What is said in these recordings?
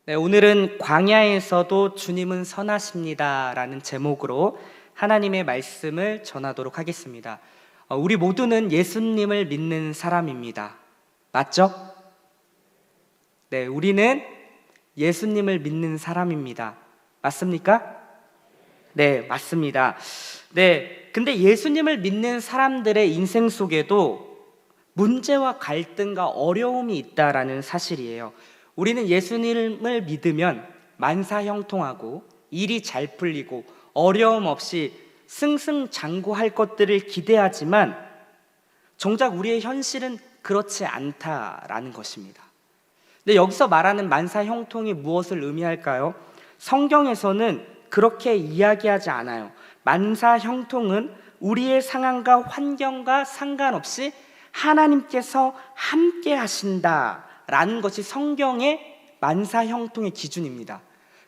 네, 오늘은 광야에서도 주님은 선하십니다 라는 제목으로 하나님의 말씀을 전하도록 하겠습니다. 우리 모두는 예수님을 믿는 사람입니다. 맞죠? 네, 우리는 예수님을 믿는 사람입니다. 맞습니까? 네, 맞습니다. 네, 근데 예수님을 믿는 사람들의 인생 속에도 문제와 갈등과 어려움이 있다라는 사실이에요. 우리는 예수님을 믿으면 만사형통하고 일이 잘 풀리고 어려움 없이 승승장구할 것들을 기대하지만 정작 우리의 현실은 그렇지 않다라는 것입니다. 근데 여기서 말하는 만사형통이 무엇을 의미할까요? 성경에서는 그렇게 이야기하지 않아요. 만사형통은 우리의 상황과 환경과 상관없이 하나님께서 함께 하신다라는 것이 성경의 만사형통의 기준입니다.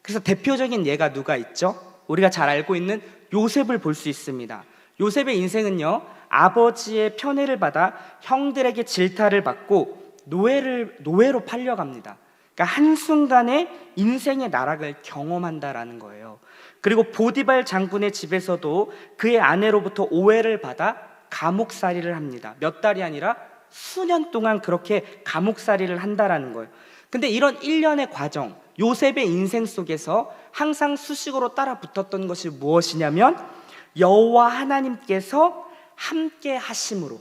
그래서 대표적인 예가 누가 있죠? 우리가 잘 알고 있는 요셉을 볼 수 있습니다. 요셉의 인생은요, 아버지의 편애를 받아 형들에게 질타를 받고 노예로 팔려갑니다. 그러니까 한순간에 인생의 나락을 경험한다라는 거예요. 그리고 보디발 장군의 집에서도 그의 아내로부터 오해를 받아 감옥살이를 합니다. 몇 달이 아니라 수년 동안 그렇게 감옥살이를 한다라는 거예요. 근데 이런 일련의 과정, 요셉의 인생 속에서 항상 수식어로 따라 붙었던 것이 무엇이냐면 여호와 하나님께서 함께 하심으로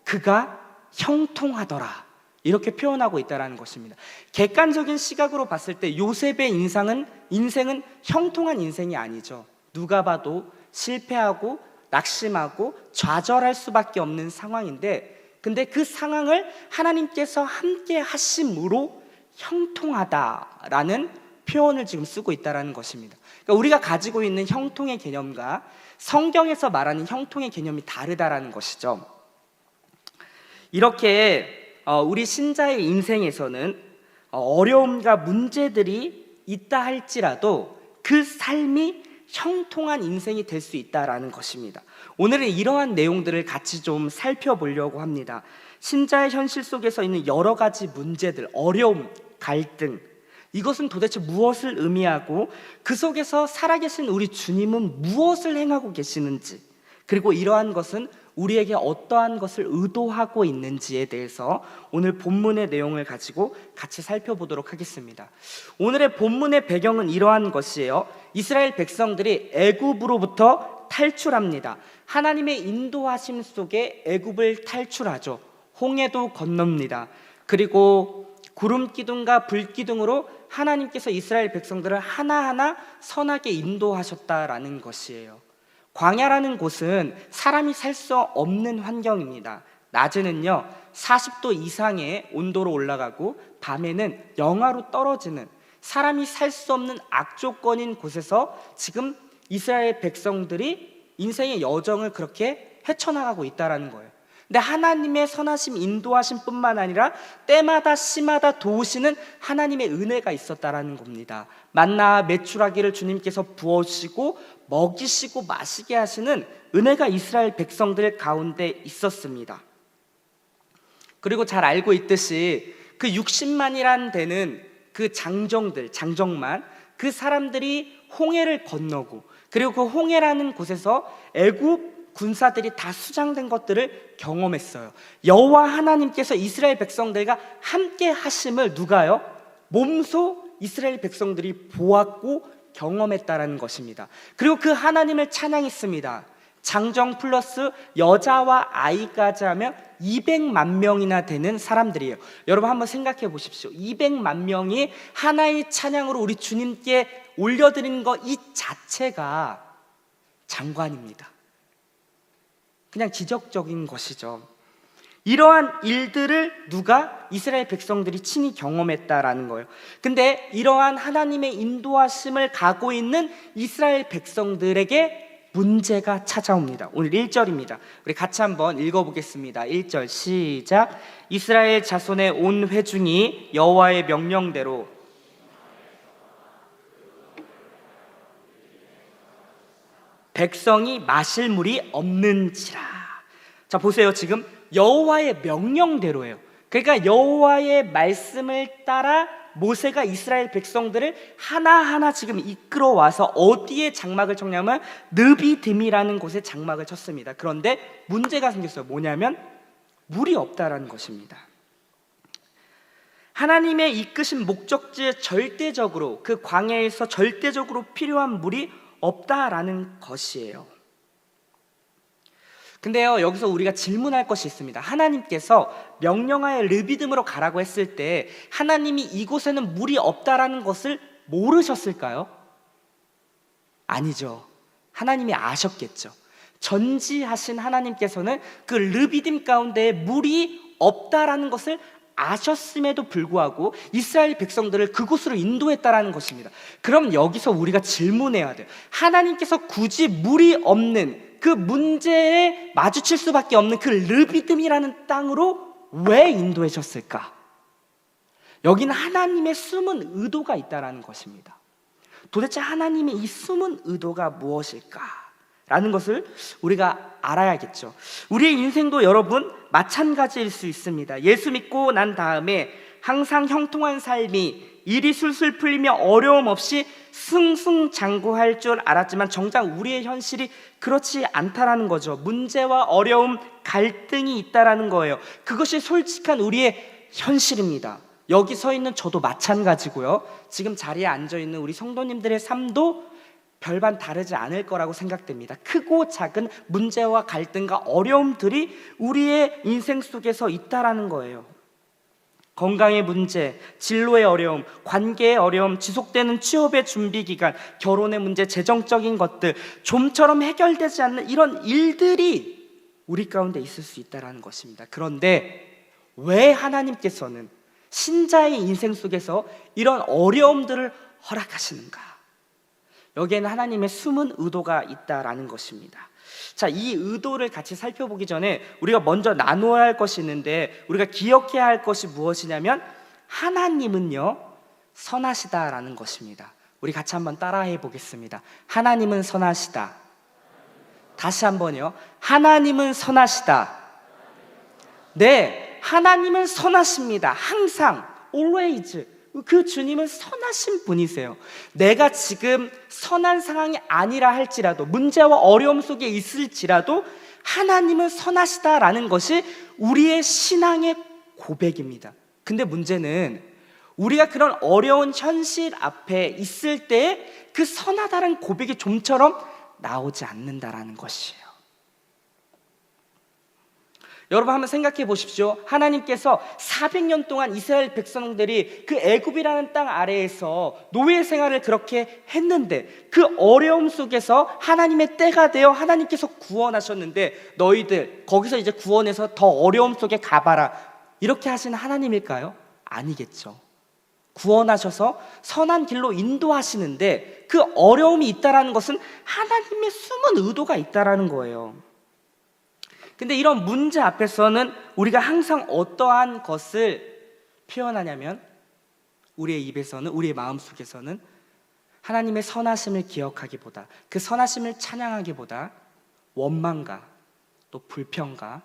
그가 형통하더라, 이렇게 표현하고 있다는 것입니다. 객관적인 시각으로 봤을 때 요셉의 인생은 형통한 인생이 아니죠. 누가 봐도 실패하고 낙심하고 좌절할 수밖에 없는 상황인데, 근데 그 상황을 하나님께서 함께 하심으로 형통하다라는 표현을 지금 쓰고 있다는 것입니다. 그러니까 우리가 가지고 있는 형통의 개념과 성경에서 말하는 형통의 개념이 다르다라는 것이죠. 이렇게 우리 신자의 인생에서는 어려움과 문제들이 있다 할지라도 그 삶이 형통한 인생이 될 수 있다라는 것입니다. 오늘은 이러한 내용들을 같이 좀 살펴보려고 합니다. 신자의 현실 속에서 있는 여러 가지 문제들, 어려움, 갈등, 이것은 도대체 무엇을 의미하고 그 속에서 살아계신 우리 주님은 무엇을 행하고 계시는지, 그리고 이러한 것은 우리에게 어떠한 것을 의도하고 있는지에 대해서 오늘 본문의 내용을 가지고 같이 살펴보도록 하겠습니다. 오늘의 본문의 배경은 이러한 것이에요. 이스라엘 백성들이 애굽으로부터 탈출합니다. 하나님의 인도하심 속에 애굽을 탈출하죠. 홍해도 건넙니다. 그리고 구름 기둥과 불 기둥으로 하나님께서 이스라엘 백성들을 하나하나 선하게 인도하셨다라는 것이에요. 광야라는 곳은 사람이 살 수 없는 환경입니다. 낮에는요 40도 이상의 온도로 올라가고 밤에는 영하로 떨어지는, 사람이 살 수 없는 악조건인 곳에서 지금 이스라엘 백성들이 인생의 여정을 그렇게 헤쳐나가고 있다는 거예요. 근데 하나님의 선하심, 인도하심 뿐만 아니라 때마다 시마다 도우시는 하나님의 은혜가 있었다라는 겁니다. 만나와 메추라기를 주님께서 부어주시고 먹이시고 마시게 하시는 은혜가 이스라엘 백성들 가운데 있었습니다. 그리고 잘 알고 있듯이 그 60만이란 되는 그 장정만, 그 사람들이 홍해를 건너고, 그리고 그 홍해라는 곳에서 애굽 군사들이 다 수장된 것들을 경험했어요. 여호와 하나님께서 이스라엘 백성들과 함께 하심을 누가요? 몸소 이스라엘 백성들이 보았고 경험했다라는 것입니다. 그리고 그 하나님을 찬양했습니다. 장정 플러스 여자와 아이까지 하면 200만 명이나 되는 사람들이에요. 여러분 한번 생각해 보십시오. 200만 명이 하나의 찬양으로 우리 주님께 올려드리는 것 이 자체가 장관입니다. 그냥 기적적인 것이죠. 이러한 일들을 누가? 이스라엘 백성들이 친히 경험했다라는 거예요. 근데 이러한 하나님의 인도하심을 가고 있는 이스라엘 백성들에게 문제가 찾아옵니다. 오늘 1절입니다. 우리 같이 한번 읽어보겠습니다. 1절 시작. 이스라엘 자손의 온 회중이 여호와의 명령대로 백성이 마실 물이 없는지라. 자 보세요. 지금 여호와의 명령대로예요. 그러니까 여호와의 말씀을 따라 모세가 이스라엘 백성들을 하나하나 지금 이끌어와서 어디에 장막을 쳤냐면 느비딤이라는 곳에 장막을 쳤습니다. 그런데 문제가 생겼어요. 뭐냐면 물이 없다라는 것입니다. 하나님의 이끄신 목적지에 절대적으로, 그 광야에서 절대적으로 필요한 물이 없다라는 것이에요. 근데요, 여기서 우리가 질문할 것이 있습니다. 하나님께서 명령하여 르비딤으로 가라고 했을 때 하나님이 이곳에는 물이 없다라는 것을 모르셨을까요? 아니죠. 하나님이 아셨겠죠. 전지하신 하나님께서는 그 르비딤 가운데에 물이 없다라는 것을 아셨음에도 불구하고 이스라엘 백성들을 그곳으로 인도했다라는 것입니다. 그럼 여기서 우리가 질문해야 돼요. 하나님께서 굳이 물이 없는 그 문제에 마주칠 수밖에 없는 그 르비딤이라는 땅으로 왜 인도하셨을까? 여기는 하나님의 숨은 의도가 있다라는 것입니다. 도대체 하나님의 이 숨은 의도가 무엇일까? 라는 것을 우리가 알아야겠죠. 우리의 인생도 여러분 마찬가지일 수 있습니다. 예수 믿고 난 다음에 항상 형통한 삶이 일이 술술 풀리며 어려움 없이 승승장구할 줄 알았지만 정작 우리의 현실이 그렇지 않다라는 거죠. 문제와 어려움, 갈등이 있다라는 거예요. 그것이 솔직한 우리의 현실입니다. 여기 서 있는 저도 마찬가지고요. 지금 자리에 앉아 있는 우리 성도님들의 삶도 별반 다르지 않을 거라고 생각됩니다. 크고 작은 문제와 갈등과 어려움들이 우리의 인생 속에서 있다라는 거예요. 건강의 문제, 진로의 어려움, 관계의 어려움, 지속되는 취업의 준비 기간, 결혼의 문제, 재정적인 것들, 좀처럼 해결되지 않는 이런 일들이 우리 가운데 있을 수 있다는 것입니다. 그런데 왜 하나님께서는 신자의 인생 속에서 이런 어려움들을 허락하시는가? 여기에는 하나님의 숨은 의도가 있다라는 것입니다. 자, 이 의도를 같이 살펴보기 전에 우리가 먼저 나누어야 할 것이 있는데, 우리가 기억해야 할 것이 무엇이냐면 하나님은요 선하시다라는 것입니다. 우리 같이 한번 따라해 보겠습니다. 하나님은 선하시다. 다시 한번요. 하나님은 선하시다. 네, 하나님은 선하십니다. 항상, always. 그 주님은 선하신 분이세요. 내가 지금 선한 상황이 아니라 할지라도, 문제와 어려움 속에 있을지라도 하나님은 선하시다라는 것이 우리의 신앙의 고백입니다. 근데 문제는 우리가 그런 어려운 현실 앞에 있을 때 그 선하다는 고백이 좀처럼 나오지 않는다라는 것이에요. 여러분 한번 생각해 보십시오. 하나님께서 400년 동안 이스라엘 백성들이 그 애굽이라는 땅 아래에서 노예 생활을 그렇게 했는데, 그 어려움 속에서 하나님의 때가 되어 하나님께서 구원하셨는데, 너희들 거기서 이제 구원해서 더 어려움 속에 가봐라, 이렇게 하시는 하나님일까요? 아니겠죠. 구원하셔서 선한 길로 인도하시는데 그 어려움이 있다라는 것은 하나님의 숨은 의도가 있다라는 거예요. 근데 이런 문제 앞에서는 우리가 항상 어떠한 것을 표현하냐면, 우리의 입에서는, 우리의 마음속에서는 하나님의 선하심을 기억하기보다, 그 선하심을 찬양하기보다 원망과 또 불평과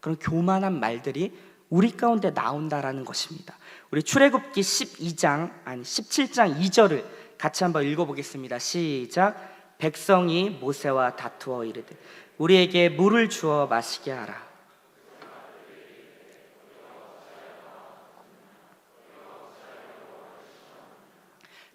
그런 교만한 말들이 우리 가운데 나온다라는 것입니다. 우리 출애굽기 17장 2절을 같이 한번 읽어보겠습니다. 시작. 백성이 모세와 다투어 이르되 우리에게 물을 주어 마시게 하라.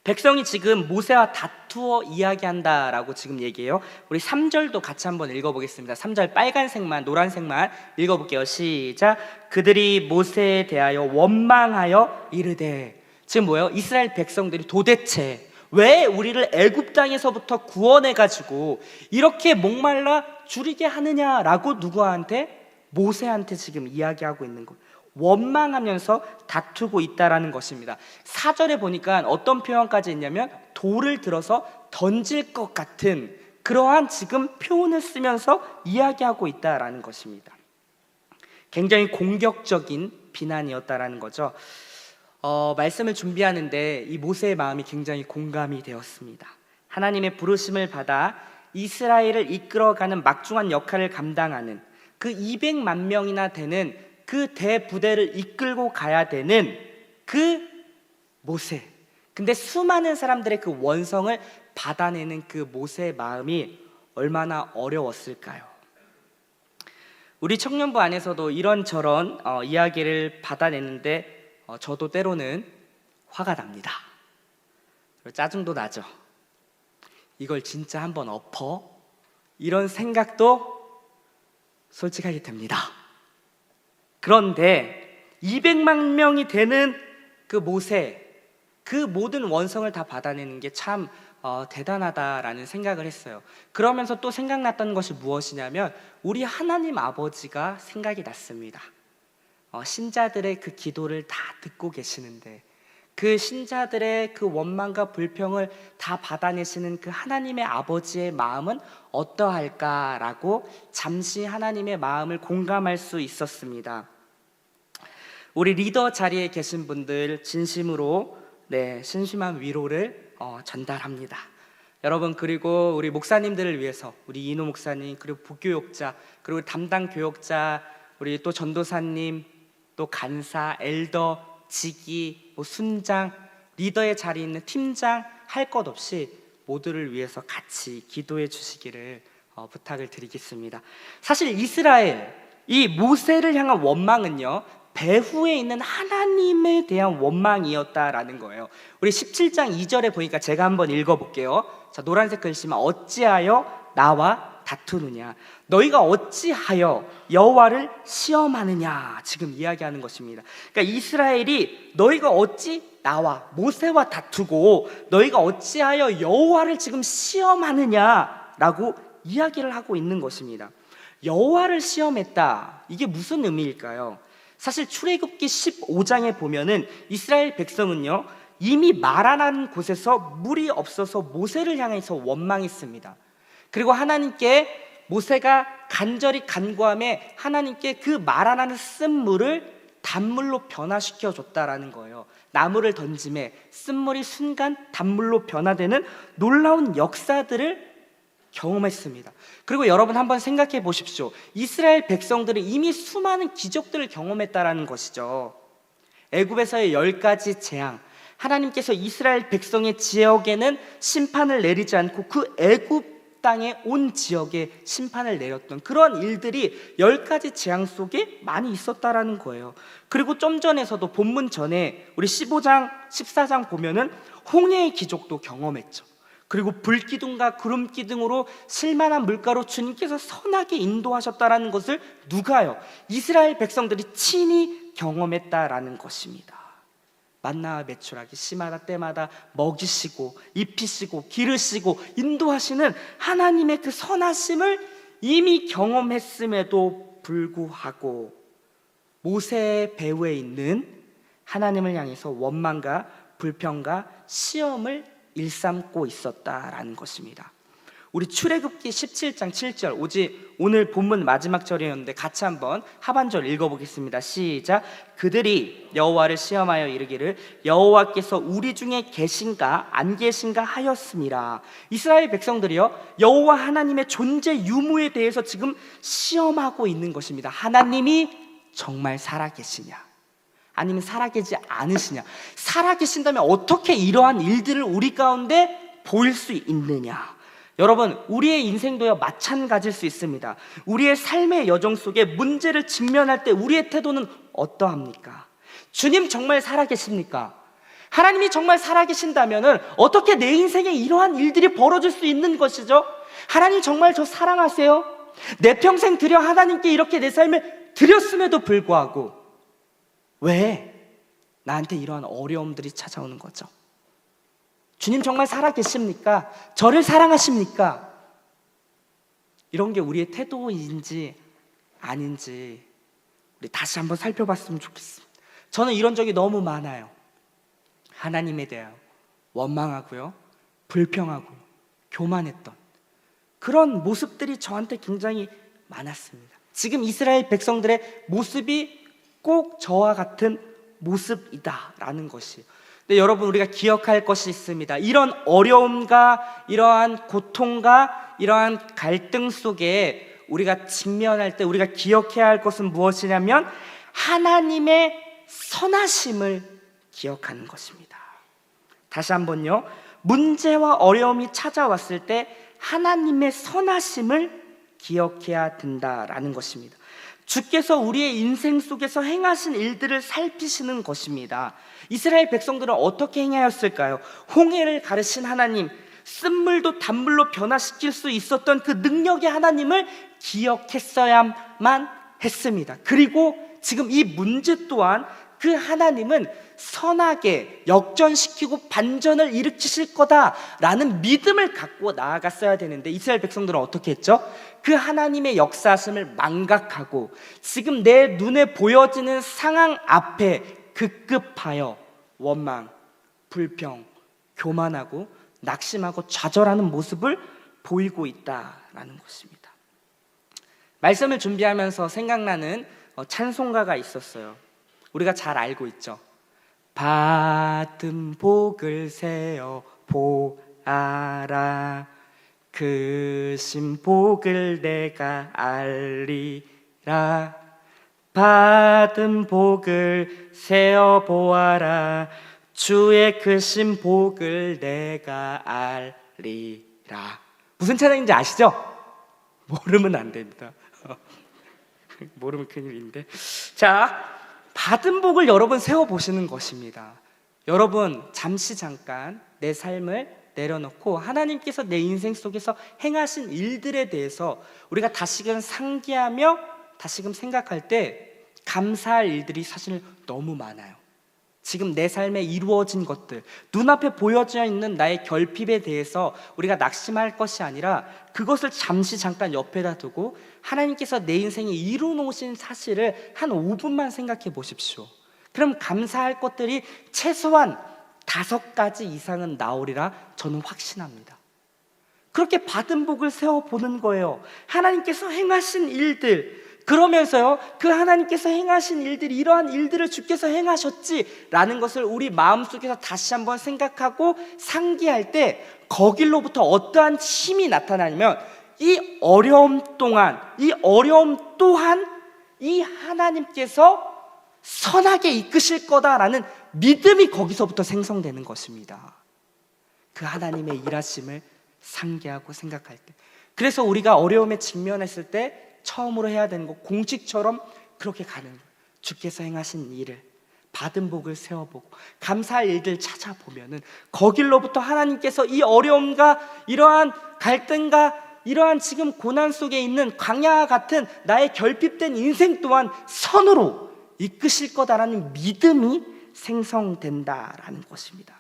백성이 지금 모세와 다투어 이야기한다라고 지금 얘기해요. 우리 3절도 같이 한번 읽어보겠습니다. 3절 빨간색만, 노란색만 읽어볼게요. 시작. 그들이 모세에 대하여 원망하여 이르되, 지금 뭐예요? 이스라엘 백성들이 도대체 왜 우리를 애굽 땅에서부터 구원해가지고 이렇게 목말라 죽이게 하느냐라고 누구한테? 모세한테 지금 이야기하고 있는 거예요. 원망하면서 다투고 있다라는 것입니다. 4절에 보니까 어떤 표현까지 있냐면 돌을 들어서 던질 것 같은 그러한 지금 표현을 쓰면서 이야기하고 있다라는 것입니다. 굉장히 공격적인 비난이었다라는 거죠. 말씀을 준비하는데 이 모세의 마음이 굉장히 공감이 되었습니다. 하나님의 부르심을 받아 이스라엘을 이끌어가는 막중한 역할을 감당하는 그 200만 명이나 되는 그 대부대를 이끌고 가야 되는 그 모세. 근데 수많은 사람들의 그 원성을 받아내는 그 모세의 마음이 얼마나 어려웠을까요? 우리 청년부 안에서도 이런저런 이야기를 받아내는데 저도 때로는 화가 납니다. 짜증도 나죠. 이걸 진짜 한번 엎어? 이런 생각도 솔직하게 듭니다. 그런데 200만 명이 되는 그 모세, 그 모든 원성을 다 받아내는 게 참 대단하다라는 생각을 했어요. 그러면서 또 생각났던 것이 무엇이냐면 우리 하나님 아버지가 생각이 났습니다. 신자들의 그 기도를 다 듣고 계시는데 그 신자들의 그 원망과 불평을 다 받아내시는 그 하나님의 아버지의 마음은 어떠할까라고 잠시 하나님의 마음을 공감할 수 있었습니다. 우리 리더 자리에 계신 분들 진심으로 심심한 위로를 전달합니다. 여러분, 그리고 우리 목사님들을 위해서 우리 이노 목사님, 그리고 부교육자, 그리고 담당 교육자, 우리 또 전도사님, 또 간사, 엘더, 직위, 순장, 리더의 자리에 있는 팀장 할 것 없이 모두를 위해서 같이 기도해 주시기를 부탁을 드리겠습니다. 사실 이스라엘, 이 모세를 향한 원망은요, 배후에 있는 하나님에 대한 원망이었다라는 거예요. 우리 17장 2절에 보니까 제가 한번 읽어볼게요. 자, 노란색 글씨만 어찌하여 나와 다투느냐, 너희가 어찌하여 여호와를 시험하느냐, 지금 이야기하는 것입니다. 그러니까 이스라엘이 너희가 어찌 나와 모세와 다투고 너희가 어찌하여 여호와를 지금 시험하느냐라고 이야기를 하고 있는 것입니다. 여호와를 시험했다, 이게 무슨 의미일까요? 사실 출애굽기 15장에 보면은 이스라엘 백성은요, 이미 마라나는 곳에서 물이 없어서 모세를 향해서 원망했습니다. 그리고 하나님께 모세가 간절히 간구함에 하나님께 그 마라나는 쓴물을 단물로 변화시켜 줬다라는 거예요. 나무를 던짐에 쓴물이 순간 단물로 변화되는 놀라운 역사들을 경험했습니다. 그리고 여러분 한번 생각해 보십시오. 이스라엘 백성들은 이미 수많은 기적들을 경험했다라는 것이죠. 애굽에서의 10가지 재앙, 하나님께서 이스라엘 백성의 지역에는 심판을 내리지 않고 그 애굽 땅의 온 지역에 심판을 내렸던 그런 일들이 10가지 재앙 속에 많이 있었다라는 거예요. 그리고 좀 전에서도 본문 전에 우리 15장, 14장 보면은 홍해의 기적도 경험했죠. 그리고 불기둥과 구름기둥으로 실만한 물가로 주님께서 선하게 인도하셨다라는 것을 누가요? 이스라엘 백성들이 친히 경험했다라는 것입니다. 만나와 메추라기 시마다 때마다 먹이시고 입히시고 기르시고 인도하시는 하나님의 그 선하심을 이미 경험했음에도 불구하고 모세의 배후에 있는 하나님을 향해서 원망과 불평과 시험을 일삼고 있었다라는 것입니다. 우리 출애굽기 17장 7절, 오늘 본문 마지막 절이었는데 같이 한번 하반절 읽어보겠습니다. 시작. 그들이 여호와를 시험하여 이르기를 여호와께서 우리 중에 계신가 안 계신가 하였음이라. 이스라엘 백성들이요, 여호와 하나님의 존재 유무에 대해서 지금 시험하고 있는 것입니다. 하나님이 정말 살아계시냐, 아니면 살아계지 않으시냐, 살아계신다면 어떻게 이러한 일들을 우리 가운데 보일 수 있느냐. 여러분, 우리의 인생도요 마찬가지일 수 있습니다. 우리의 삶의 여정 속에 문제를 직면할 때 우리의 태도는 어떠합니까? 주님 정말 살아계십니까? 하나님이 정말 살아계신다면 어떻게 내 인생에 이러한 일들이 벌어질 수 있는 것이죠? 하나님 정말 저 사랑하세요? 내 평생 들여 하나님께 이렇게 내 삶을 드렸음에도 불구하고 왜 나한테 이러한 어려움들이 찾아오는 거죠? 주님 정말 살아계십니까? 저를 사랑하십니까? 이런 게 우리의 태도인지 아닌지 우리 다시 한번 살펴봤으면 좋겠습니다. 저는 이런 적이 너무 많아요. 하나님에 대하여 원망하고요, 불평하고 교만했던 그런 모습들이 저한테 굉장히 많았습니다. 지금 이스라엘 백성들의 모습이 꼭 저와 같은 모습이다라는 것이. 근데 여러분, 우리가 기억할 것이 있습니다. 이런 어려움과 이러한 고통과 이러한 갈등 속에 우리가 직면할 때 우리가 기억해야 할 것은 무엇이냐면 하나님의 선하심을 기억하는 것입니다. 다시 한번요. 문제와 어려움이 찾아왔을 때 하나님의 선하심을 기억해야 된다라는 것입니다. 주께서 우리의 인생 속에서 행하신 일들을 살피시는 것입니다. 이스라엘 백성들은 어떻게 행하였을까요? 홍해를 가르신 하나님, 쓴물도 단물로 변화시킬 수 있었던 그 능력의 하나님을 기억했어야만 했습니다. 그리고 지금 이 문제 또한 그 하나님은 선하게 역전시키고 반전을 일으키실 거다라는 믿음을 갖고 나아갔어야 되는데 이스라엘 백성들은 어떻게 했죠? 그 하나님의 역사하심을 망각하고 지금 내 눈에 보여지는 상황 앞에 급급하여 원망, 불평, 교만하고 낙심하고 좌절하는 모습을 보이고 있다라는 것입니다. 말씀을 준비하면서 생각나는 찬송가가 있었어요. 우리가 잘 알고 있죠. 받은 복을 세어 보아라, 그 신복을 내가 알리라. 받은 복을 세어 보아라, 주의 그 신복을 내가 알리라. 무슨 찬양인지 아시죠? 모르면 안 됩니다. 모르면 큰일인데. 자, 받은 복을 여러분 세워보시는 것입니다. 여러분 잠깐 내 삶을 내려놓고 하나님께서 내 인생 속에서 행하신 일들에 대해서 우리가 다시금 상기하며 다시금 생각할 때 감사할 일들이 사실 너무 많아요. 지금 내 삶에 이루어진 것들, 눈앞에 보여져 있는 나의 결핍에 대해서 우리가 낙심할 것이 아니라 그것을 잠깐 옆에다 두고 하나님께서 내 인생에 이루 놓으신 사실을 한 5분만 생각해 보십시오. 그럼 감사할 것들이 최소한 5가지 이상은 나오리라 저는 확신합니다. 그렇게 받은 복을 세워보는 거예요. 하나님께서 행하신 일들, 그러면서요, 그 하나님께서 행하신 일들이 이러한 일들을 주께서 행하셨지라는 것을 우리 마음속에서 다시 한번 생각하고 상기할 때 거길로부터 어떠한 힘이 나타나냐면 이 어려움 또한 이 하나님께서 선하게 이끄실 거다라는 믿음이 거기서부터 생성되는 것입니다. 그 하나님의 일하심을 상기하고 생각할 때. 그래서 우리가 어려움에 직면했을 때 처음으로 해야 되는 거 공식처럼 그렇게 가는 거예요. 주께서 행하신 일을 받은 복을 세워보고 감사할 일들 찾아보면은 거길로부터 하나님께서 이 어려움과 이러한 갈등과 이러한 지금 고난 속에 있는 광야와 같은 나의 결핍된 인생 또한 선으로 이끄실 거다라는 믿음이 생성된다라는 것입니다.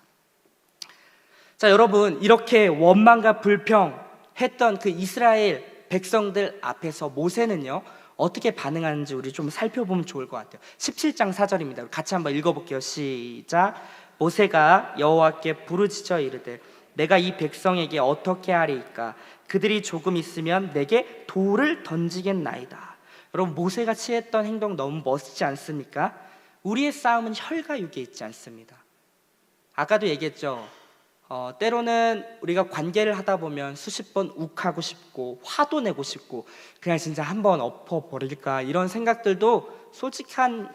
자, 여러분, 이렇게 원망과 불평했던 그 이스라엘 백성들 앞에서 모세는요 어떻게 반응하는지 우리 좀 살펴보면 좋을 것 같아요. 17장 4절입니다. 같이 한번 읽어볼게요. 시작. 모세가 여호와께 부르짖어 이르되 내가 이 백성에게 어떻게 하리이까? 그들이 조금 있으면 내게 돌을 던지겠나이다. 여러분, 모세가 취했던 행동 너무 멋지지 않습니까? 우리의 싸움은 혈과 육에 있지 않습니다. 아까도 얘기했죠. 때로는 우리가 관계를 하다 보면 수십 번 욱하고 싶고 화도 내고 싶고 그냥 진짜 한번 엎어버릴까 이런 생각들도 솔직한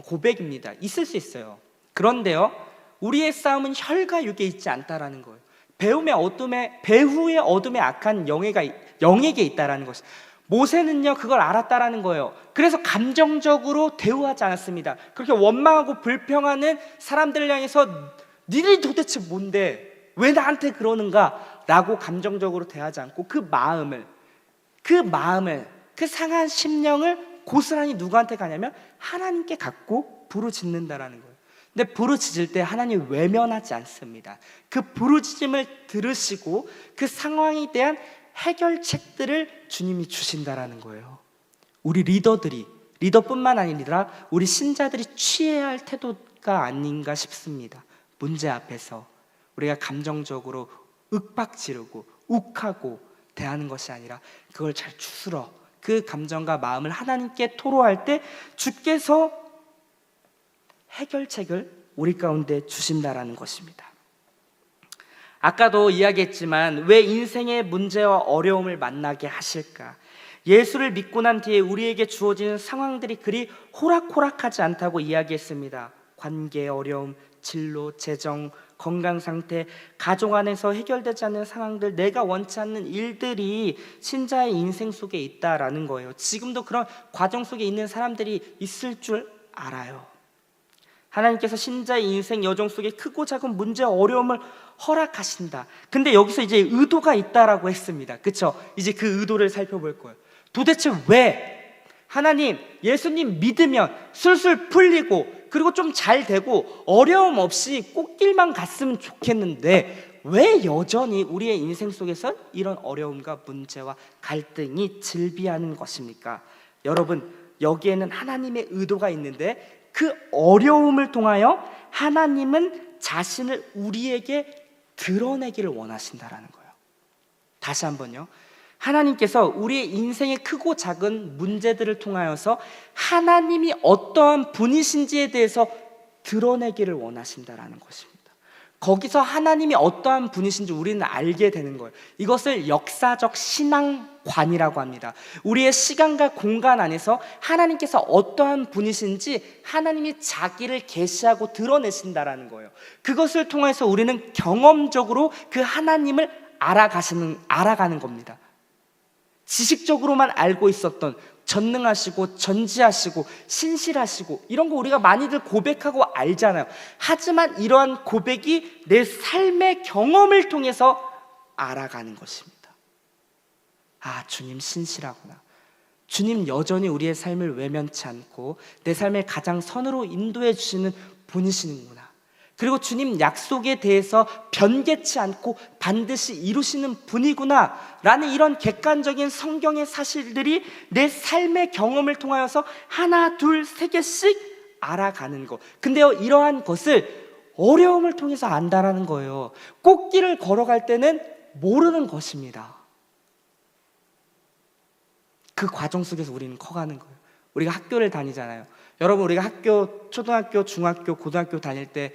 고백입니다. 있을 수 있어요. 그런데요, 우리의 싸움은 혈과 육에 있지 않다라는 거예요. 배후의 어둠에 악한 영에게 있다라는 것이. 모세는요 그걸 알았다라는 거예요. 그래서 감정적으로 대우하지 않았습니다. 그렇게 원망하고 불평하는 사람들을 향해서 니들이 도대체 뭔데 왜 나한테 그러는가 라고 감정적으로 대하지 않고 그 마음을 그 상한 심령을 고스란히 누구한테 가냐면 하나님께 갖고 부르짖는다라는 거예요. 근데 부르짖을 때 하나님 외면하지 않습니다. 그 부르짖음을 들으시고 그 상황에 대한 해결책들을 주님이 주신다라는 거예요. 우리 리더뿐만 아니라 우리 신자들이 취해야 할 태도가 아닌가 싶습니다. 문제 앞에서 우리가 감정적으로 윽박지르고 욱하고 대하는 것이 아니라 그걸 잘 추스러 그 감정과 마음을 하나님께 토로할 때 주께서 해결책을 우리 가운데 주신다라는 것입니다. 아까도 이야기했지만 왜 인생의 문제와 어려움을 만나게 하실까? 예수를 믿고 난 뒤에 우리에게 주어지는 상황들이 그리 호락호락하지 않다고 이야기했습니다. 관계의 어려움, 진로, 재정, 건강 상태, 가족 안에서 해결되지 않는 상황들, 내가 원치 않는 일들이 신자의 인생 속에 있다라는 거예요. 지금도 그런 과정 속에 있는 사람들이 있을 줄 알아요. 하나님께서 신자의 인생 여정 속에 크고 작은 문제, 어려움을 허락하신다. 근데 여기서 이제 의도가 있다라고 했습니다. 그렇죠? 이제 그 의도를 살펴볼 거예요. 도대체 왜 하나님, 예수님 믿으면 술술 풀리고 그리고 좀 잘 되고 어려움 없이 꽃길만 갔으면 좋겠는데 왜 여전히 우리의 인생 속에서 이런 어려움과 문제와 갈등이 즐비하는 것입니까? 여러분, 여기에는 하나님의 의도가 있는데 그 어려움을 통하여 하나님은 자신을 우리에게 드러내기를 원하신다라는 거예요. 다시 한번요. 하나님께서 우리의 인생의 크고 작은 문제들을 통하여서 하나님이 어떠한 분이신지에 대해서 드러내기를 원하신다라는 것입니다. 거기서 하나님이 어떠한 분이신지 우리는 알게 되는 거예요. 이것을 역사적 신앙관이라고 합니다. 우리의 시간과 공간 안에서 하나님께서 어떠한 분이신지 하나님이 자기를 계시하고 드러내신다라는 거예요. 그것을 통해서 우리는 경험적으로 그 하나님을 알아가는 겁니다. 지식적으로만 알고 있었던 전능하시고 전지하시고 신실하시고 이런 거 우리가 많이들 고백하고 알잖아요. 하지만 이러한 고백이 내 삶의 경험을 통해서 알아가는 것입니다. 아, 주님 신실하구나. 주님 여전히 우리의 삶을 외면치 않고 내 삶을 가장 선으로 인도해 주시는 분이시는구나. 그리고 주님 약속에 대해서 변개치 않고 반드시 이루시는 분이구나 라는 이런 객관적인 성경의 사실들이 내 삶의 경험을 통하여서 하나, 둘, 세 개씩 알아가는 것. 근데요, 이러한 것을 어려움을 통해서 안다라는 거예요. 꽃길을 걸어갈 때는 모르는 것입니다. 그 과정 속에서 우리는 커가는 거예요. 우리가 학교를 다니잖아요. 여러분, 우리가 학교, 초등학교, 중학교, 고등학교 다닐 때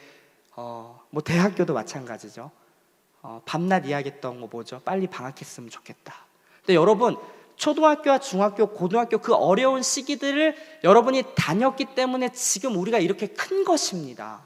뭐 대학교도 마찬가지죠. 밤낮 이야기했던 거 뭐죠? 빨리 방학했으면 좋겠다. 근데 여러분, 초등학교와 중학교, 고등학교 그 어려운 시기들을 여러분이 다녔기 때문에 지금 우리가 이렇게 큰 것입니다.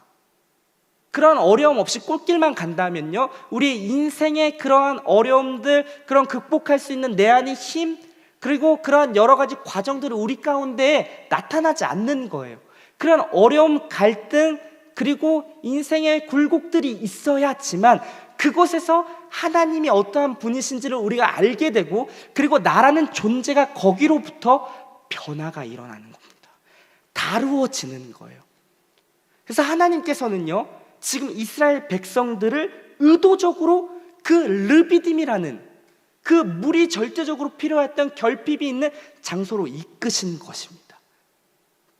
그런 어려움 없이 꽃길만 간다면요, 우리 인생의 그러한 어려움들, 그런 극복할 수 있는 내 안의 힘, 그리고 그러한 여러 가지 과정들이 우리 가운데 나타나지 않는 거예요. 그런 어려움, 갈등, 그리고 인생의 굴곡들이 있어야지만 그곳에서 하나님이 어떠한 분이신지를 우리가 알게 되고, 그리고 나라는 존재가 거기로부터 변화가 일어나는 겁니다. 다루어지는 거예요. 그래서 하나님께서는요, 지금 이스라엘 백성들을 의도적으로 그 르비딤이라는 그 물이 절대적으로 필요했던 결핍이 있는 장소로 이끄신 것입니다.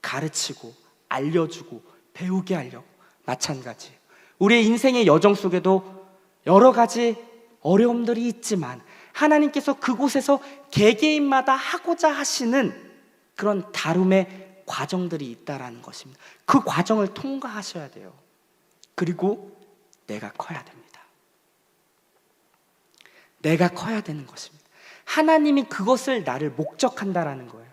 가르치고 알려주고 배우게 하려고. 마찬가지예요. 우리의 인생의 여정 속에도 여러 가지 어려움들이 있지만 하나님께서 그곳에서 개개인마다 하고자 하시는 그런 다름의 과정들이 있다라는 것입니다. 그 과정을 통과하셔야 돼요. 그리고 내가 커야 됩니다. 내가 커야 되는 것입니다. 하나님이 그것을 나를 목적한다라는 거예요.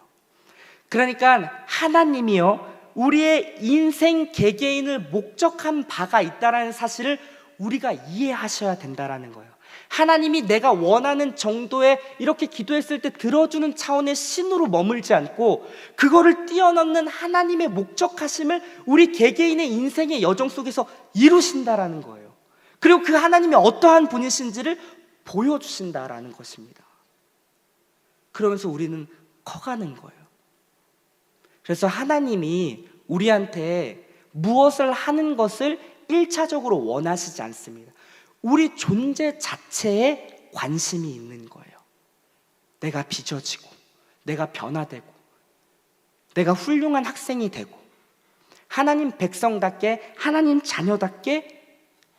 그러니까 하나님이요, 우리의 인생 개개인을 목적한 바가 있다라는 사실을 우리가 이해하셔야 된다라는 거예요. 하나님이 내가 원하는 정도의 이렇게 기도했을 때 들어주는 차원의 신으로 머물지 않고 그거를 뛰어넘는 하나님의 목적하심을 우리 개개인의 인생의 여정 속에서 이루신다라는 거예요. 그리고 그 하나님이 어떠한 분이신지를 보여주신다라는 것입니다. 그러면서 우리는 커가는 거예요. 그래서 하나님이 우리한테 무엇을 하는 것을 1차적으로 원하시지 않습니다. 우리 존재 자체에 관심이 있는 거예요. 내가 빚어지고, 내가 변화되고, 내가 훌륭한 학생이 되고, 하나님 백성답게, 하나님 자녀답게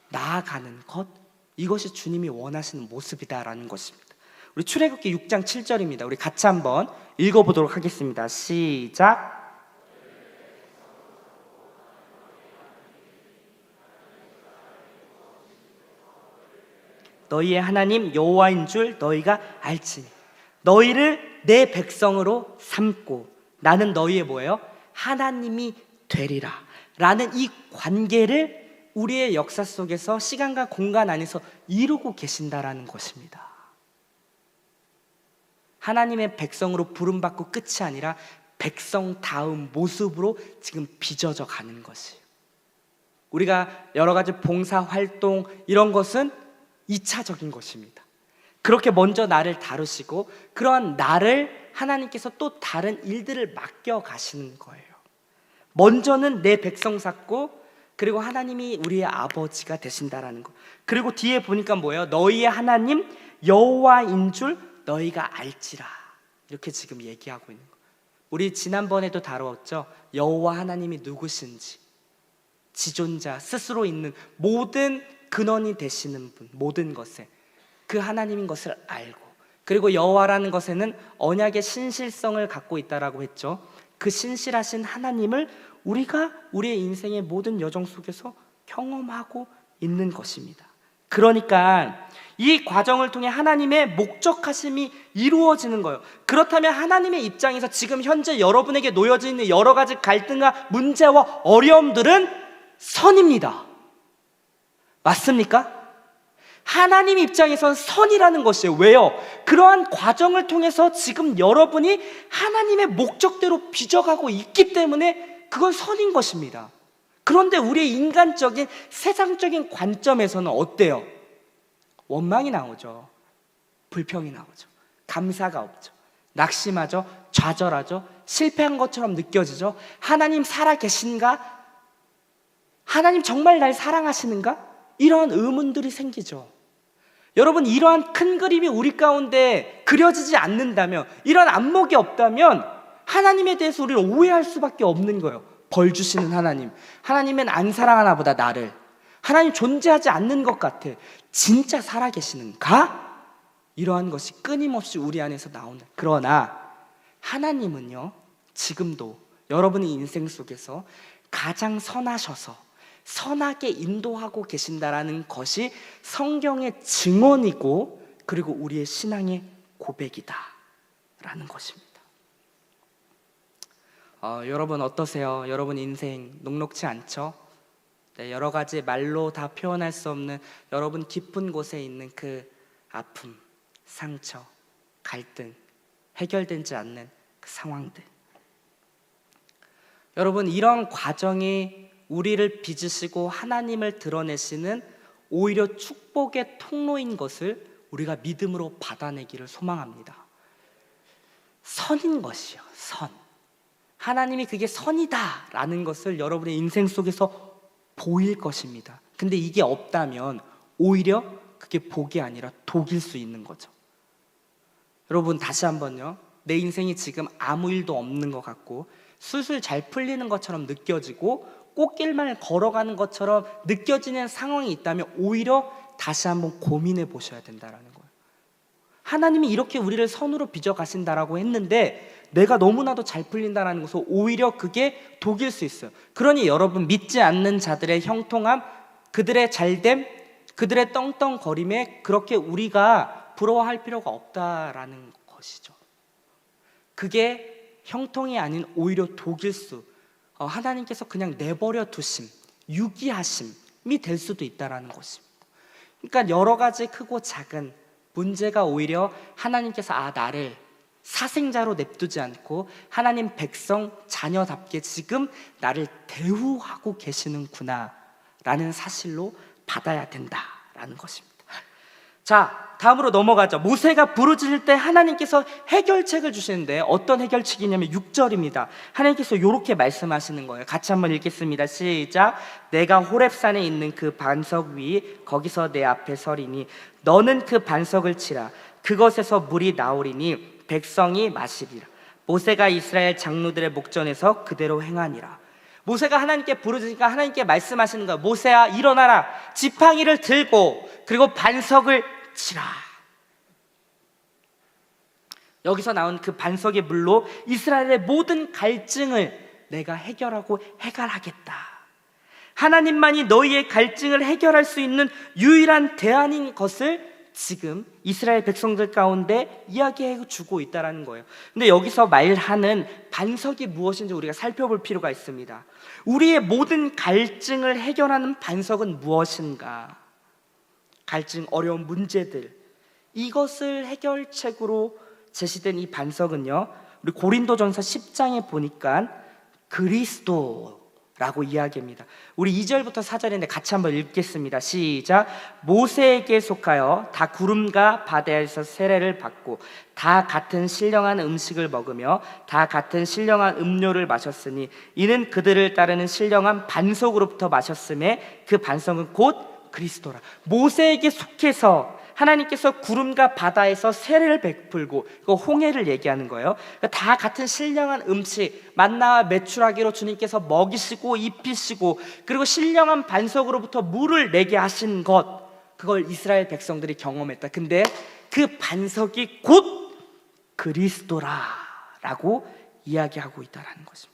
나아가는 것, 이것이 주님이 원하시는 모습이다라는 것입니다. 우리 출애굽기 6장 7절입니다. 우리 같이 한번 읽어보도록 하겠습니다. 시작. 너희의 하나님 여호와인 줄 너희가 알지니 너희를 내 백성으로 삼고 나는 너희의 뭐예요? 하나님이 되리라 라는 이 관계를 우리의 역사 속에서 시간과 공간 안에서 이루고 계신다라는 것입니다. 하나님의 백성으로 부름받고 끝이 아니라 백성다운 모습으로 지금 빚어져 가는 것이에요. 우리가 여러 가지 봉사활동 이런 것은 2차적인 것입니다. 그렇게 먼저 나를 다루시고 그러한 나를 하나님께서 또 다른 일들을 맡겨 가시는 거예요. 먼저는 내 백성 삼고 그리고 하나님이 우리의 아버지가 되신다라는 거. 그리고 뒤에 보니까 뭐예요? 너희의 하나님 여호와인 줄 너희가 알지라. 이렇게 지금 얘기하고 있는 거. 우리 지난번에도 다루었죠. 여호와 하나님이 누구신지, 지존자 스스로 있는 모든 근원이 되시는 분, 모든 것에 그 하나님인 것을 알고, 그리고 여호와라는 것에는 언약의 신실성을 갖고 있다라고 했죠. 그 신실하신 하나님을 우리가 우리의 인생의 모든 여정 속에서 경험하고 있는 것입니다. 그러니까 이 과정을 통해 하나님의 목적하심이 이루어지는 거예요. 그렇다면 하나님의 입장에서 지금 현재 여러분에게 놓여져 있는 여러 가지 갈등과 문제와 어려움들은 선입니다. 맞습니까? 하나님 입장에선 선이라는 것이에요. 왜요? 그러한 과정을 통해서 지금 여러분이 하나님의 목적대로 빚어가고 있기 때문에 그건 선인 것입니다. 그런데 우리의 인간적인 세상적인 관점에서는 어때요? 원망이 나오죠. 불평이 나오죠. 감사가 없죠. 낙심하죠. 좌절하죠. 실패한 것처럼 느껴지죠. 하나님 살아계신가? 하나님 정말 날 사랑하시는가? 이러한 의문들이 생기죠. 여러분, 이러한 큰 그림이 우리 가운데 그려지지 않는다면, 이런 안목이 없다면 하나님에 대해서 우리를 오해할 수밖에 없는 거예요. 벌 주시는 하나님, 하나님은 안 사랑하나 보다 나를, 하나님 존재하지 않는 것 같아, 진짜 살아계시는가? 이러한 것이 끊임없이 우리 안에서 나오는. 그러나 하나님은요, 지금도 여러분의 인생 속에서 가장 선하셔서 선하게 인도하고 계신다라는 것이 성경의 증언이고, 그리고 우리의 신앙의 고백이다 라는 것입니다. 여러분 어떠세요? 여러분 인생 녹록지 않죠? 네, 여러 가지 말로 다 표현할 수 없는 여러분 깊은 곳에 있는 그 아픔, 상처, 갈등, 해결되지 않는 그 상황들. 여러분, 이런 과정이 우리를 빚으시고 하나님을 드러내시는 오히려 축복의 통로인 것을 우리가 믿음으로 받아내기를 소망합니다. 선인 것이요, 선. 하나님이 그게 선이다라는 것을 여러분의 인생 속에서 보일 것입니다. 근데 이게 없다면 오히려 그게 복이 아니라 독일 수 있는 거죠. 여러분, 다시 한번요, 내 인생이 지금 아무 일도 없는 것 같고 술술 잘 풀리는 것처럼 느껴지고 꽃길만 걸어가는 것처럼 느껴지는 상황이 있다면 오히려 다시 한번 고민해 보셔야 된다는 거예요. 하나님이 이렇게 우리를 선으로 빚어 가신다라고 했는데 내가 너무나도 잘 풀린다는 것은 오히려 그게 독일 수 있어요. 그러니 여러분, 믿지 않는 자들의 형통함, 그들의 잘됨, 그들의 떵떵거림에 그렇게 우리가 부러워할 필요가 없다라는 것이죠. 그게 형통이 아닌 오히려 독일 수, 하나님께서 그냥 내버려 두심, 유기하심이 될 수도 있다라는 것입니다. 그러니까 여러 가지 크고 작은 문제가 오히려 하나님께서 나를 사생자로 냅두지 않고 하나님 백성 자녀답게 지금 나를 대우하고 계시는구나 라는 사실로 받아야 된다라는 것입니다. 자, 다음으로 넘어가죠. 모세가 부르짖을 때 하나님께서 해결책을 주시는데 어떤 해결책이냐면 6절입니다. 하나님께서 이렇게 말씀하시는 거예요. 같이 한번 읽겠습니다. 시작. 내가 호렙산에 있는 그 반석 위 거기서 내 앞에 서리니 너는 그 반석을 치라. 그것에서 물이 나오리니 백성이 마시리라. 모세가 이스라엘 장로들의 목전에서 그대로 행하니라. 모세가 하나님께 부르짖으니까 하나님께 말씀하시는 거예요. 모세야, 일어나라. 지팡이를 들고 그리고 반석을 치라. 여기서 나온 그 반석의 물로 이스라엘의 모든 갈증을 내가 해결하고 해결하겠다. 하나님만이 너희의 갈증을 해결할 수 있는 유일한 대안인 것을 지금 이스라엘 백성들 가운데 이야기해 주고 있다는 거예요. 근데 여기서 말하는 반석이 무엇인지 우리가 살펴볼 필요가 있습니다. 우리의 모든 갈증을 해결하는 반석은 무엇인가? 갈증, 어려운 문제들, 이것을 해결책으로 제시된 이 반석은요, 우리 고린도전서 10장에 보니까 그리스도라고 이야기합니다. 우리 2절부터 4절인데 같이 한번 읽겠습니다. 시작. 모세에게 속하여 다 구름과 바다에서 세례를 받고 다 같은 신령한 음식을 먹으며 다 같은 신령한 음료를 마셨으니 이는 그들을 따르는 신령한 반석으로부터 마셨음에 그 반석은 곧 그리스도라. 모세에게 속해서 하나님께서 구름과 바다에서 세례를 베풀고, 이거 홍해를 얘기하는 거예요. 다 같은 신령한 음식, 만나와 메추라기로 주님께서 먹이시고 입히시고, 그리고 신령한 반석으로부터 물을 내게 하신 것, 그걸 이스라엘 백성들이 경험했다. 근데 그 반석이 곧 그리스도라라고 이야기하고 있다는 것입니다.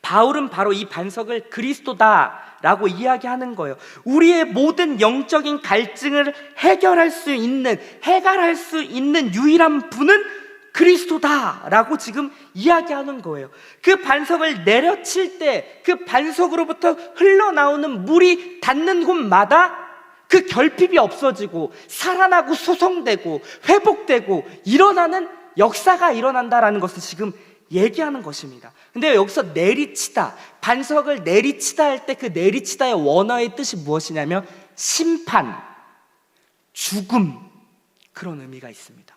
바울은 바로 이 반석을 그리스도다라고 이야기하는 거예요. 우리의 모든 영적인 갈증을 해결할 수 있는, 해결할 수 있는 유일한 분은 그리스도다라고 지금 이야기하는 거예요. 그 반석을 내려칠 때 그 반석으로부터 흘러나오는 물이 닿는 곳마다 그 결핍이 없어지고 살아나고 소성되고 회복되고 일어나는 역사가 일어난다라는 것을 지금 얘기하는 것입니다. 근데 여기서 내리치다, 반석을 내리치다 할 때 그 내리치다의 원어의 뜻이 무엇이냐면 심판, 죽음, 그런 의미가 있습니다.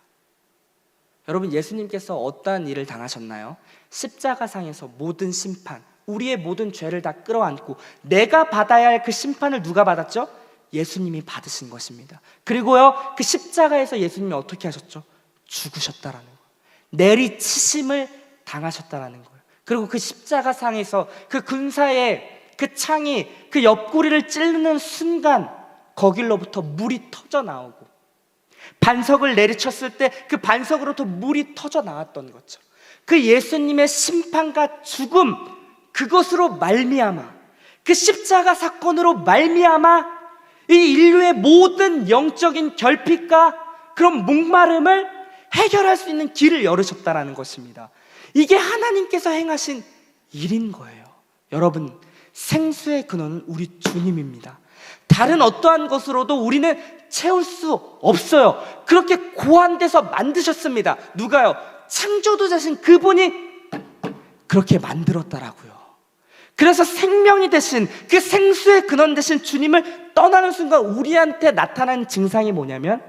여러분, 예수님께서 어떠한 일을 당하셨나요? 십자가상에서 모든 심판, 우리의 모든 죄를 다 끌어안고 내가 받아야 할 그 심판을 누가 받았죠? 예수님이 받으신 것입니다. 그리고요, 그 십자가에서 예수님이 어떻게 하셨죠? 죽으셨다라는 거예요. 내리치심을 당하셨다라는 거예요. 그리고 그 십자가상에서 그 군사의 그 창이 그 옆구리를 찌르는 순간 거길로부터 물이 터져 나오고, 반석을 내리쳤을 때 그 반석으로부터 물이 터져 나왔던 거죠. 그 예수님의 심판과 죽음, 그것으로 말미암아, 그 십자가 사건으로 말미암아 이 인류의 모든 영적인 결핍과 그런 목마름을 해결할 수 있는 길을 열으셨다라는 것입니다. 이게 하나님께서 행하신 일인 거예요. 여러분, 생수의 근원은 우리 주님입니다. 다른 어떠한 것으로도 우리는 채울 수 없어요. 그렇게 고한 데서 만드셨습니다. 누가요? 창조주자신 그분이 그렇게 만들었다라고요. 그래서 생명이 되신 그 생수의 근원 되신 주님을 떠나는 순간 우리한테 나타나는 증상이 뭐냐면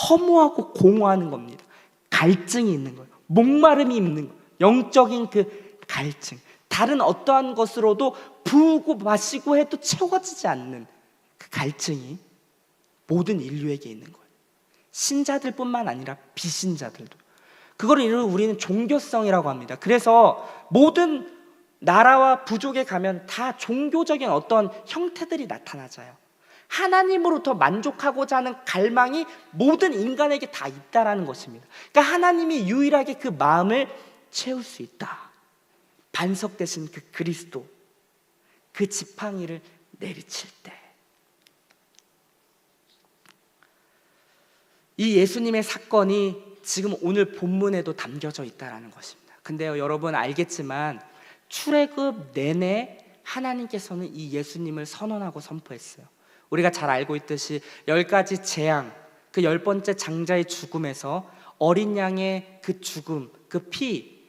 허무하고 공허하는 겁니다. 갈증이 있는 거예요. 목마름이 있는 거예요. 영적인 그 갈증, 다른 어떠한 것으로도 부으고 마시고 해도 채워지지 않는 그 갈증이 모든 인류에게 있는 거예요. 신자들뿐만 아니라 비신자들도. 그걸 우리는 종교성이라고 합니다. 그래서 모든 나라와 부족에 가면 다 종교적인 어떤 형태들이 나타나져요. 하나님으로부터 만족하고자 하는 갈망이 모든 인간에게 다 있다라는 것입니다. 그러니까 하나님이 유일하게 그 마음을 채울 수 있다. 반석 대신 그 그리스도, 그 지팡이를 내리칠 때, 이 예수님의 사건이 지금 오늘 본문에도 담겨져 있다라는 것입니다. 근데요, 여러분 알겠지만 출애굽 내내 하나님께서는 이 예수님을 선언하고 선포했어요. 우리가 잘 알고 있듯이 10가지 재앙, 그 10번째 장자의 죽음에서 어린 양의 그 죽음, 그 피,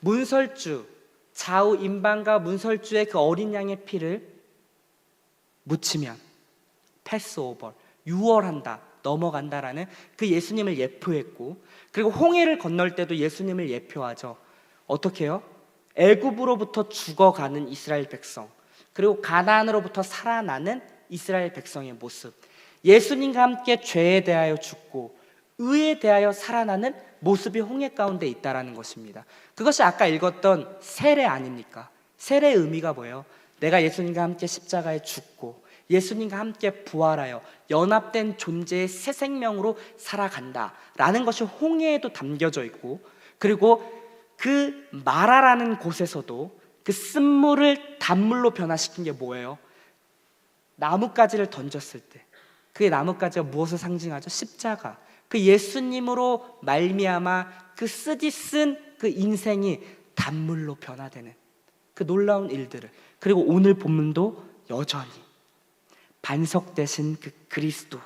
문설주, 좌우 임방과 문설주의 그 어린 양의 피를 묻히면 패스오버, 유월한다, 넘어간다라는 그 예수님을 예표했고, 그리고 홍해를 건널 때도 예수님을 예표하죠. 어떻게 해요? 애굽으로부터 죽어가는 이스라엘 백성, 그리고 가나안으로부터 살아나는 이스라엘 백성의 모습, 예수님과 함께 죄에 대하여 죽고 의에 대하여 살아나는 모습이 홍해 가운데 있다라는 것입니다. 그것이 아까 읽었던 세례 아닙니까? 세례의 의미가 뭐예요? 내가 예수님과 함께 십자가에 죽고 예수님과 함께 부활하여 연합된 존재의 새 생명으로 살아간다라는 것이 홍해에도 담겨져 있고, 그리고 그 마라라는 곳에서도 그 쓴물을 단물로 변화시킨 게 뭐예요? 나뭇가지를 던졌을 때 그 나뭇가지가 무엇을 상징하죠? 십자가. 그 예수님으로 말미암아 그 쓰디쓴 그 인생이 단물로 변화되는 그 놀라운 일들을, 그리고 오늘 본문도 여전히 반석되신 그 그리스도,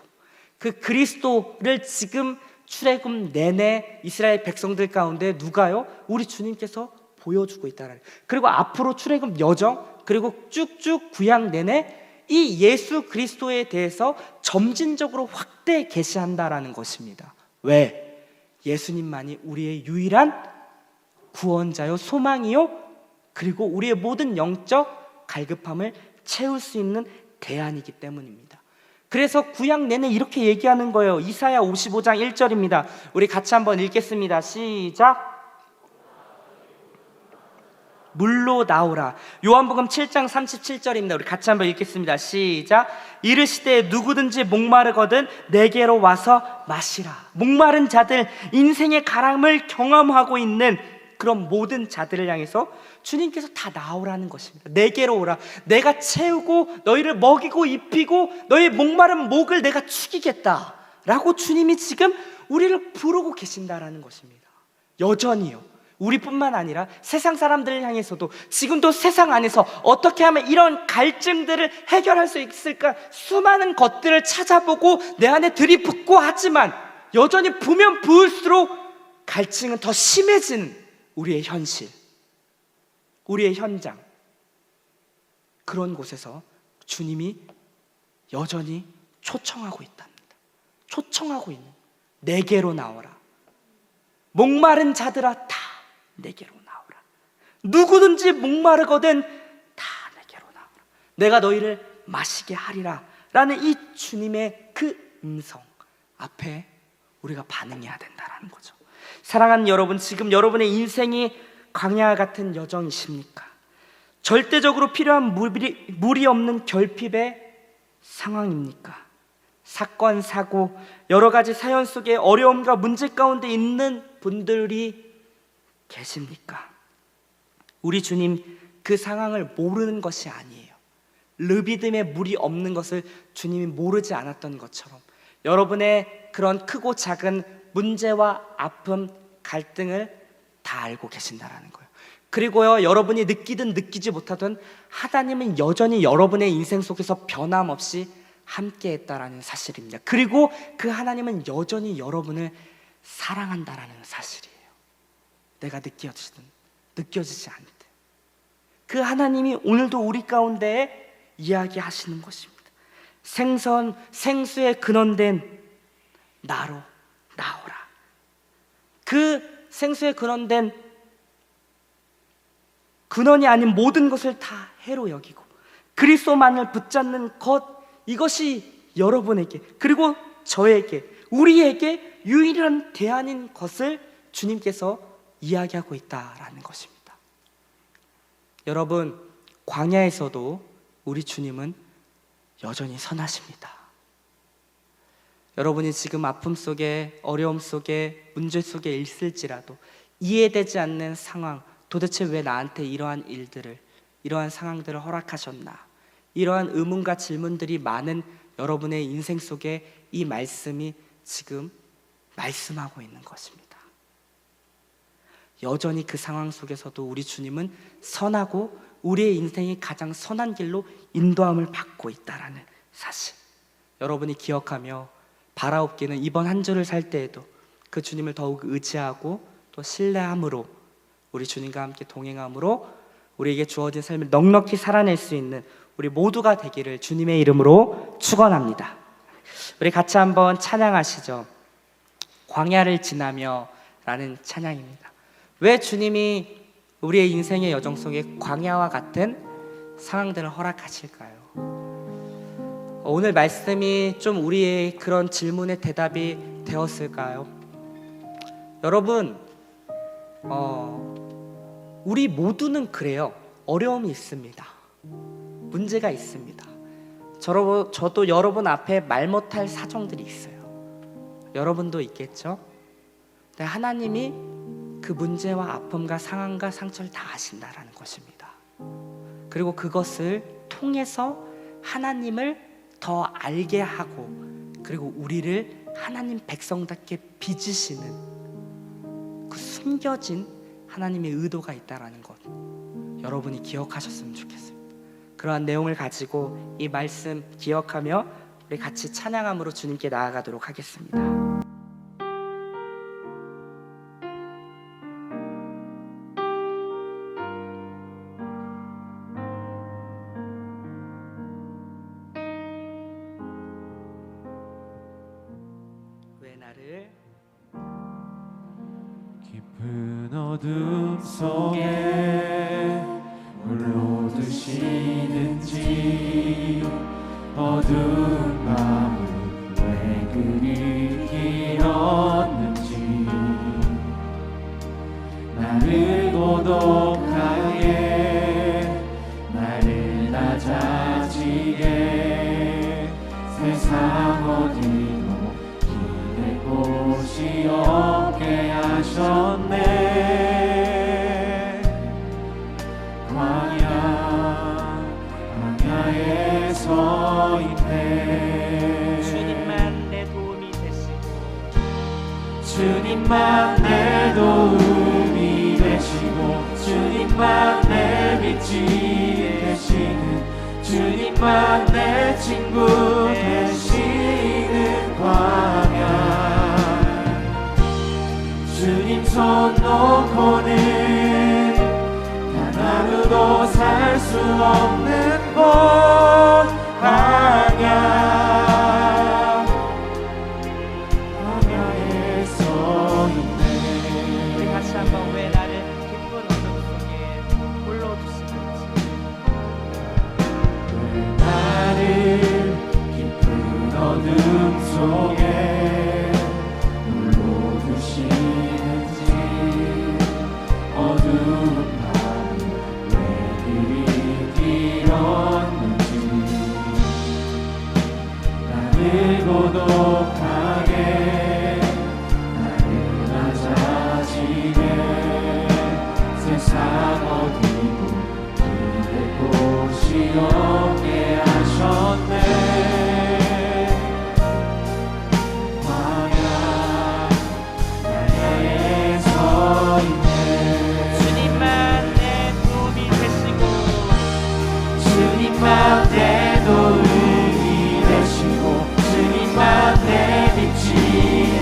그 그리스도를 지금 출애굽 내내 이스라엘 백성들 가운데 누가요? 우리 주님께서 보여주고 있다는, 그리고 앞으로 출애굽 여정, 그리고 쭉쭉 구약 내내 이 예수 그리스도에 대해서 점진적으로 확대 계시한다라는 것입니다. 왜? 예수님만이 우리의 유일한 구원자요, 소망이요, 그리고 우리의 모든 영적 갈급함을 채울 수 있는 대안이기 때문입니다. 그래서 구약 내내 이렇게 얘기하는 거예요. 이사야 55장 1절입니다. 우리 같이 한번 읽겠습니다. 시작. 물로 나오라. 요한복음 7장 37절입니다. 우리 같이 한번 읽겠습니다. 시작. 이르시되 누구든지 목마르거든 내게로 와서 마시라. 목마른 자들, 인생의 가람을 경험하고 있는 그런 모든 자들을 향해서 주님께서 다 나오라는 것입니다. 내게로 오라. 내가 채우고 너희를 먹이고 입히고 너희 목마른 목을 내가 축이겠다 라고 주님이 지금 우리를 부르고 계신다라는 것입니다. 여전히요, 우리뿐만 아니라 세상 사람들을 향해서도 지금도 세상 안에서 어떻게 하면 이런 갈증들을 해결할 수 있을까 수많은 것들을 찾아보고 내 안에 들이붓고 하지만 여전히 부면 부을수록 갈증은 더 심해지는 우리의 현실, 우리의 현장, 그런 곳에서 주님이 여전히 초청하고 있답니다. 초청하고 있는, 내게로 나오라. 목마른 자들아 다 내게로 나오라. 누구든지 목마르거든 다 내게로 나오라. 내가 너희를 마시게 하리라 라는 이 주님의 그 음성 앞에 우리가 반응해야 된다는 거죠. 사랑하는 여러분, 지금 여러분의 인생이 광야 같은 여정이십니까? 절대적으로 필요한 물이 없는 결핍의 상황입니까? 사건, 사고, 여러 가지 사연 속에 어려움과 문제 가운데 있는 분들이 계십니까? 우리 주님 그 상황을 모르는 것이 아니에요. 르비딤에 물이 없는 것을 주님이 모르지 않았던 것처럼 여러분의 그런 크고 작은 문제와 아픔, 갈등을 다 알고 계신다라는 거예요. 그리고요, 여러분이 느끼든 느끼지 못하든 하나님은 여전히 여러분의 인생 속에서 변함없이 함께 했다라는 사실입니다. 그리고 그 하나님은 여전히 여러분을 사랑한다라는 사실이에요. 내가 느껴지든 느껴지지 않든 그 하나님이 오늘도 우리 가운데 이야기하시는 것입니다. 생수의 근원된 나로 나오라. 그 생수의 근원된 근원이 아닌 모든 것을 다 해로 여기고 그리스도만을 붙잡는 것, 이것이 여러분에게 그리고 저에게, 우리에게 유일한 대안인 것을 주님께서 이야기하고 있다라는 것입니다. 여러분, 광야에서도 우리 주님은 여전히 선하십니다. 여러분이 지금 아픔 속에, 어려움 속에, 문제 속에 있을지라도 이해되지 않는 상황, 도대체 왜 나한테 이러한 일들을, 이러한 상황들을 허락하셨나, 이러한 의문과 질문들이 많은 여러분의 인생 속에 이 말씀이 지금 말씀하고 있는 것입니다. 여전히 그 상황 속에서도 우리 주님은 선하고 우리의 인생이 가장 선한 길로 인도함을 받고 있다는 사실, 여러분이 기억하며 바라옵기는 이번 한 주를 살 때에도 그 주님을 더욱 의지하고 또 신뢰함으로, 우리 주님과 함께 동행함으로 우리에게 주어진 삶을 넉넉히 살아낼 수 있는 우리 모두가 되기를 주님의 이름으로 축원합니다. 우리 같이 한번 찬양하시죠. 광야를 지나며 라는 찬양입니다. 왜 주님이 우리의 인생의 여정 속에 광야와 같은 상황들을 허락하실까요? 오늘 말씀이 좀 우리의 그런 질문의 대답이 되었을까요? 여러분, 우리 모두는 그래요. 어려움이 있습니다. 문제가 있습니다. 저도 여러분 앞에 말 못할 사정들이 있어요. 여러분도 있겠죠? 근데 하나님이 그 문제와 아픔과 상황과 상처를 다 아신다라는 것입니다. 그리고 그것을 통해서 하나님을 더 알게 하고 그리고 우리를 하나님 백성답게 빚으시는 그 숨겨진 하나님의 의도가 있다라는 것, 여러분이 기억하셨으면 좋겠습니다. 그러한 내용을 가지고 이 말씀 기억하며 우리 같이 찬양함으로 주님께 나아가도록 하겠습니다. 왜 나를 깊은 어둠 속에 홀로 두시는지, 어두운 밤은 왜 그리 길었는지, 나를 고독하게 나를 낮아지게 세상 어디로 기댈 곳이 없게 하셨네. 광야에 서 있네. 주님만 내 도움이 되시고, 주님만 내 도움이 되시고, 주님만 내 빛이 되시는, 주님만 내 친구 되시는 광야. 주님 손 놓고는 단 하루도 살 수 없는 곳 광야. 광야에 서 있네. 우리 같이 한번 왜 나를 깊은 어둠 속에 홀로 두시는지, 왜 나를 깊은 어둠 속에 홀로 두시는지, 어두운 밤 왜 그리 길었는지, 나를 고독하게 나를 낮아지게 세상 어디도 기댈 곳이 없게 하셨네. 광야에 서 있네. 주님만 내 도움이 되시고, 주님만 내 도움이 되시고, 주님만 내 빛이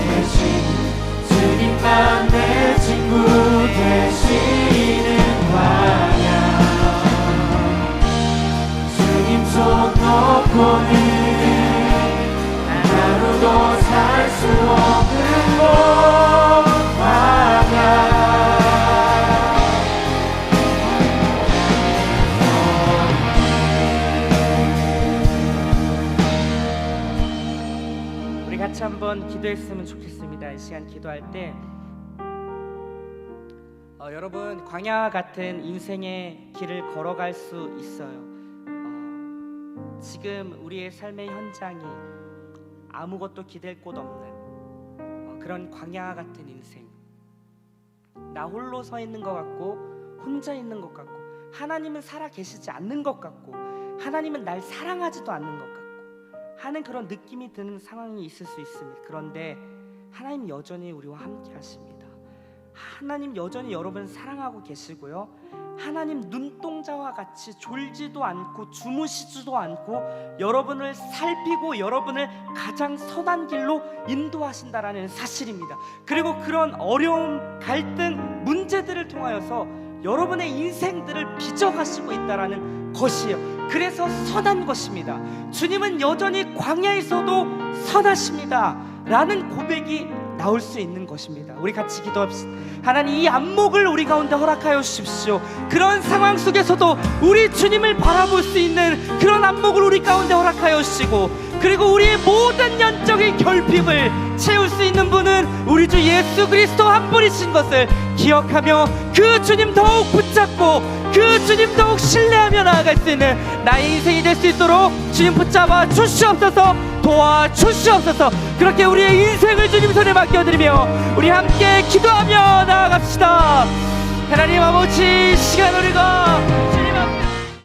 되시고, 주님만 내 친구 되시는 광야. 주님 손 놓고는 단 하루도 살 수 없는 곳 광야. 우리 같이 한번 기도했으면 좋겠습니다. 이 시간 기도할 때 여러분, 광야와 같은 인생의 길을 걸어갈 수 있어요. 지금 우리의 삶의 현장이 아무것도 기댈 곳 없는 그런 광야와 같은 인생, 나 홀로 서 있는 것 같고 혼자 있는 것 같고, 하나님은 살아 계시지 않는 것 같고, 하나님은 날 사랑하지도 않는 것 같고 하는 그런 느낌이 드는 상황이 있을 수 있습니다. 그런데 하나님 여전히 우리와 함께 하십니다. 하나님 여전히 여러분을 사랑하고 계시고요, 하나님 눈동자와 같이 졸지도 않고 주무시지도 않고 여러분을 살피고 여러분을 가장 선한 길로 인도하신다라는 사실입니다. 그리고 그런 어려움, 갈등, 문제들을 통하여서 여러분의 인생들을 빚어가시고 있다라는 것이에요. 그래서 선한 것입니다. 주님은 여전히 광야에서도 선하십니다 라는 고백이 나올 수 있는 것입니다. 우리 같이 기도합시다. 하나님, 이 안목을 우리 가운데 허락하여 주십시오. 그런 상황 속에서도 우리 주님을 바라볼 수 있는 그런 안목을 우리 가운데 허락하여 주시고, 그리고 우리의 모든 영적인 결핍을 채울 수 있는 분은 우리 주 예수 그리스도 한 분이신 것을 기억하며 그 주님 더욱 붙잡고 그 주님 더욱 신뢰하며 나아갈 수 있는 나의 인생이 될 수 있도록 주님 붙잡아 주시옵소서, 도와주시옵소서. 그렇게 우리의 인생을 주님 손에 맡겨드리며 우리 함께 기도하며 나아갑시다. 하나님 아버지, 시간 우리가